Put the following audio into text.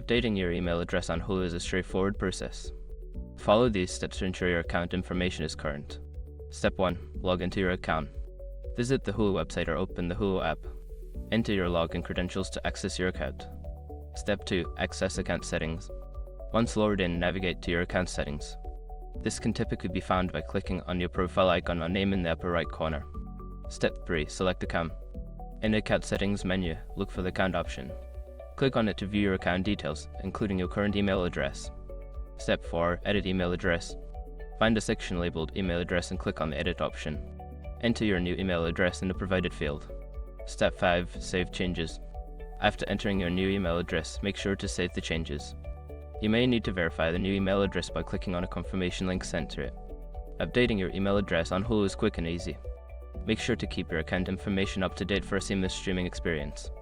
Updating your email address on Hulu is a straightforward process. Follow these steps to ensure your account information is current. Step 1. Log into your account. Visit the Hulu website or open the Hulu app. Enter your login credentials to access your account. Step 2. Access account settings. Once logged in, navigate to your account settings. This can typically be found by clicking on your profile icon or name in the upper right corner. Step 3. Select account. In the account settings menu, look for the account option. Click on it to view your account details, including your current email address. Step 4. Edit email address. Find a section labeled email address and click on the edit option. Enter your new email address in the provided field. Step 5. Save changes. After entering your new email address, make sure to save the changes. You may need to verify the new email address by clicking on a confirmation link sent to it. Updating your email address on Hulu is quick and easy. Make sure to keep your account information up to date for a seamless streaming experience.